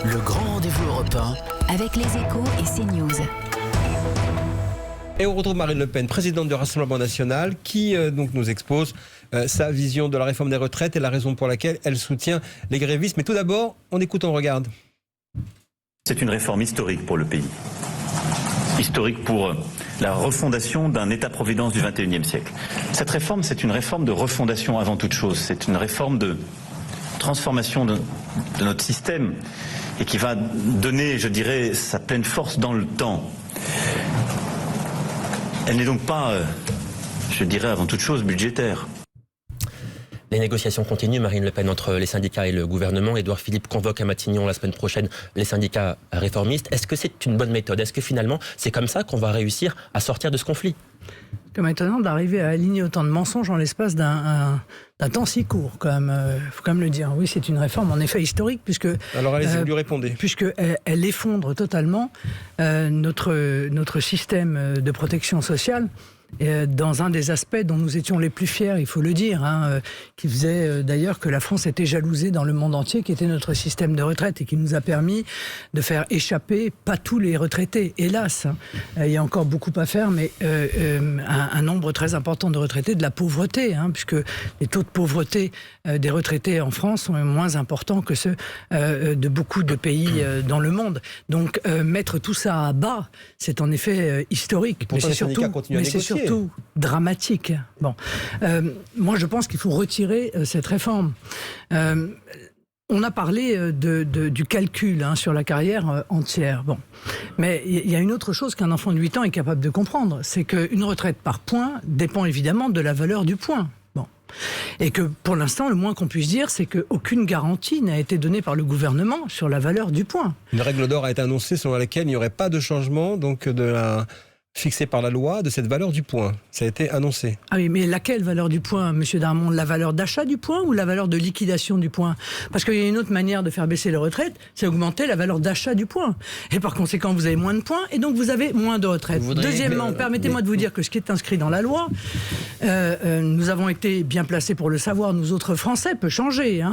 Le grand rendez-vous européen avec les Échos et CNews. Et on retrouve Marine Le Pen, présidente du Rassemblement national, qui donc nous expose sa vision de la réforme des retraites et la raison pour laquelle elle soutient les grévistes. Mais tout d'abord, on écoute, on regarde. C'est une réforme historique pour le pays. Historique pour la refondation d'un État-providence du XXIe siècle. Cette réforme, c'est une réforme de refondation avant toute chose. C'est une réforme de transformation de notre système et qui va donner, je dirais, sa pleine force dans le temps. Elle n'est donc pas, je dirais, avant toute chose budgétaire. Les négociations continuent, Marine Le Pen, entre les syndicats et le gouvernement. Édouard Philippe convoque à Matignon la semaine prochaine les syndicats réformistes. Est-ce que c'est une bonne méthode? Est-ce que finalement, c'est comme ça qu'on va réussir à sortir de ce conflit? C'est quand même étonnant d'arriver à aligner autant de mensonges en l'espace d'un temps si court, quand même. Faut quand même le dire. Oui, c'est une réforme en effet historique, puisque... Alors allez-y, vous lui répondez. Puisqu'elle effondre totalement notre système de protection sociale. Dans un des aspects dont nous étions les plus fiers, il faut le dire, qui faisait d'ailleurs que la France était jalousée dans le monde entier, qui était notre système de retraite et qui nous a permis de faire échapper, pas tous les retraités, hélas. Il y a encore beaucoup à faire, mais un nombre très important de retraités de la pauvreté, puisque les taux de pauvreté des retraités en France sont moins importants que ceux de beaucoup de pays dans le monde. Donc mettre tout ça à bas, c'est en effet historique. Mais c'est surtout dramatique. Bon, moi je pense qu'il faut retirer cette réforme. On a parlé du calcul sur la carrière entière. Bon. Mais il y a une autre chose qu'un enfant de 8 ans est capable de comprendre, c'est qu'une retraite par point dépend évidemment de la valeur du point. Bon. Et que pour l'instant, le moins qu'on puisse dire, c'est qu'aucune garantie n'a été donnée par le gouvernement sur la valeur du point. Une règle d'or a été annoncée selon laquelle il n'y aurait pas de changement donc fixé par la loi de cette valeur du point. Ça a été annoncé. Ah oui, mais laquelle valeur du point, monsieur Darmon? La valeur d'achat du point ou la valeur de liquidation du point? Parce qu'il y a une autre manière de faire baisser les retraites, c'est augmenter la valeur d'achat du point. Et par conséquent, vous avez moins de points et donc vous avez moins de retraites. Deuxièmement, permettez-moi de vous dire que ce qui est inscrit dans la loi, nous avons été bien placés pour le savoir, nous autres Français, peut changer.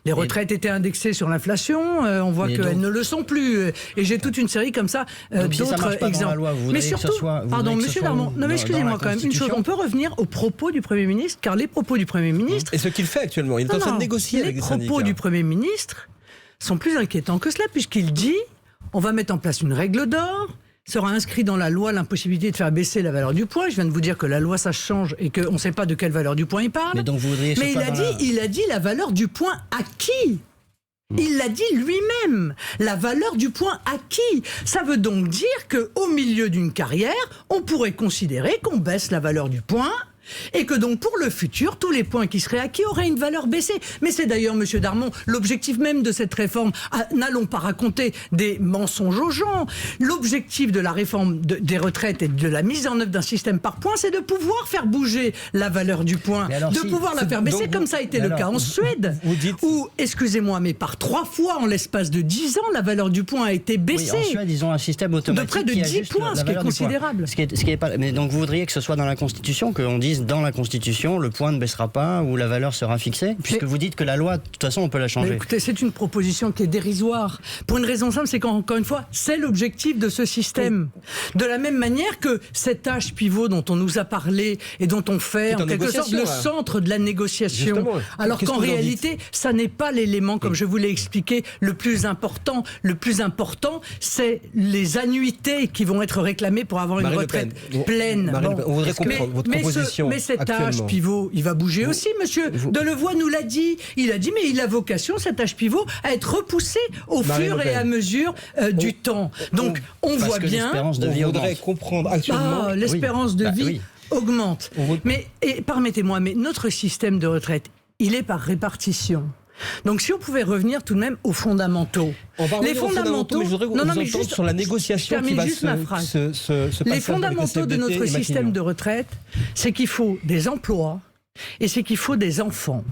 Les retraites étaient indexées sur l'inflation, on voit qu'elles ne le sont plus. Et j'ai toute une série comme ça d'autres exemples. Mais surtout, pardon, monsieur Darmon, non mais excusez-moi quand même, une chose, on peut revenir aux propos du Premier ministre, car les propos du Premier ministre... Et ce qu'il fait actuellement, il est en train de négocier avec les syndicats. Les propos du Premier ministre sont plus inquiétants que cela, puisqu'il dit, on va mettre en place une règle d'or, sera inscrit dans la loi l'impossibilité de faire baisser la valeur du point. Je viens de vous dire que la loi, ça change et qu'on ne sait pas de quelle valeur du point il parle. Mais donc vous voudriez il a dit la valeur du point acquis. Il l'a dit lui-même, la valeur du point acquis. Ça veut donc dire qu'au milieu d'une carrière, on pourrait considérer qu'on baisse la valeur du point et que donc pour le futur, tous les points qui seraient acquis auraient une valeur baissée. Mais c'est d'ailleurs, monsieur Darmon, l'objectif même de cette réforme. N'allons pas raconter des mensonges aux gens. L'objectif de la réforme des retraites et de la mise en œuvre d'un système par points, c'est de pouvoir faire bouger la valeur du point, pouvoir la faire baisser, comme ça a été le cas en Suède, où, excusez-moi, mais par 3 fois en l'espace de 10 ans, la valeur du point a été baissée. Oui, en Suède, ils ont un système automatique de près de 10 points, ce qui est considérable. Mais donc vous voudriez que ce soit dans la Constitution, qu'on dise dans la Constitution, le point ne baissera pas ou la valeur sera fixée, puisque vous dites que la loi, de toute façon, on peut la changer. Mais écoutez, c'est une proposition qui est dérisoire. Pour une raison simple, c'est qu'encore une fois, c'est l'objectif de ce système. De la même manière que cet âge pivot dont on nous a parlé et dont on fait en quelque sorte le centre de la négociation. Justement. Alors qu'en réalité, ça n'est pas l'élément, comme je vous l'ai expliqué, le plus important. Le plus important, c'est les annuités qui vont être réclamées pour avoir une retraite pleine. On voudrait comprendre votre proposition. Mais cet âge pivot, il va bouger aussi, monsieur Delevoye nous l'a dit. Il a dit, mais il a vocation, cet âge pivot, à être repoussé au fur et à mesure du temps. Donc, on voit bien... L'espérance de vie voudrait comprendre actuellement... l'espérance de vie augmente. Mais, permettez-moi, mais notre système de retraite, il est par répartition. Donc si on pouvait revenir tout de même aux fondamentaux. Les fondamentaux, mais je voudrais vous entendre sur la négociation qui va se passer. Les fondamentaux de notre système de retraite, c'est qu'il faut des emplois et c'est qu'il faut des enfants.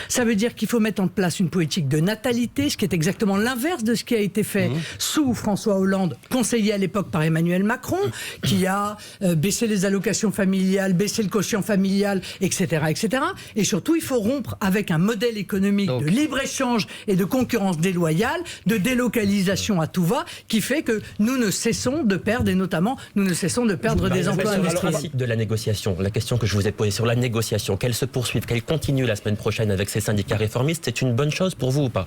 Ça veut dire qu'il faut mettre en place une politique de natalité, ce qui est exactement l'inverse de ce qui a été fait sous François Hollande, conseillé à l'époque par Emmanuel Macron, qui a baissé les allocations familiales, baissé le quotient familial, etc., etc. Et surtout, il faut rompre avec un modèle économique de libre-échange et de concurrence déloyale, de délocalisation à tout va, qui fait que nous ne cessons de perdre, et notamment, nous ne cessons de perdre des emplois Sur le industriels. principe de la négociation, la question que je vous ai posée sur la négociation, qu'elle se poursuive, qu'elle continue la semaine prochaine avec ces syndicats réformistes, c'est une bonne chose pour vous ou pas?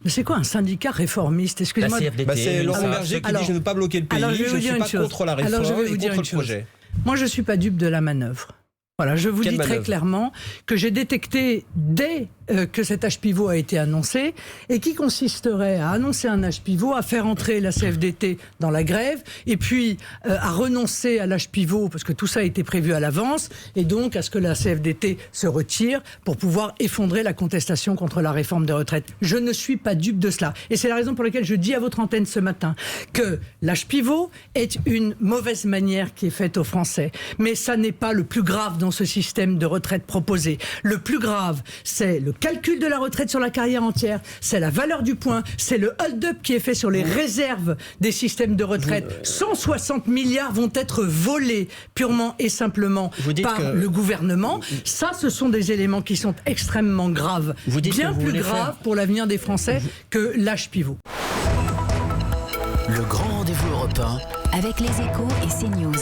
Mais c'est quoi un syndicat réformiste? La Excusez-moi. CFDT, C'est Laurent l'UNSA, Berger qui alors- dit je ne veux pas bloquer le pays, alors, je vais je vous ne dire suis une pas chose. contre la Alors, je réforme vais vous et dire contre le une chose. projet. Moi, je ne suis pas dupe de la manœuvre. Voilà, je vous Quelle dis très manœuvre clairement que j'ai détecté dès que cet âge pivot a été annoncé et qui consisterait à annoncer un âge pivot, à faire entrer la CFDT dans la grève et puis à renoncer à l'âge pivot parce que tout ça a été prévu à l'avance et donc à ce que la CFDT se retire pour pouvoir effondrer la contestation contre la réforme des retraites. Je ne suis pas dupe de cela et c'est la raison pour laquelle je dis à votre antenne ce matin que l'âge pivot est une mauvaise manière qui est faite aux Français. Mais ça n'est pas le plus grave dans ce système de retraite proposé. Le plus grave, c'est le calcul de la retraite sur la carrière entière, c'est la valeur du point, c'est le hold-up qui est fait sur les réserves des systèmes de retraite. 160 milliards vont être volés purement et simplement par le gouvernement. Ça, ce sont des éléments qui sont extrêmement graves. Vous dites bien que vous plus voulez graves faire- pour l'avenir des Français que l'âge pivot. Le grand rendez-vous européen avec les Échos et CNews.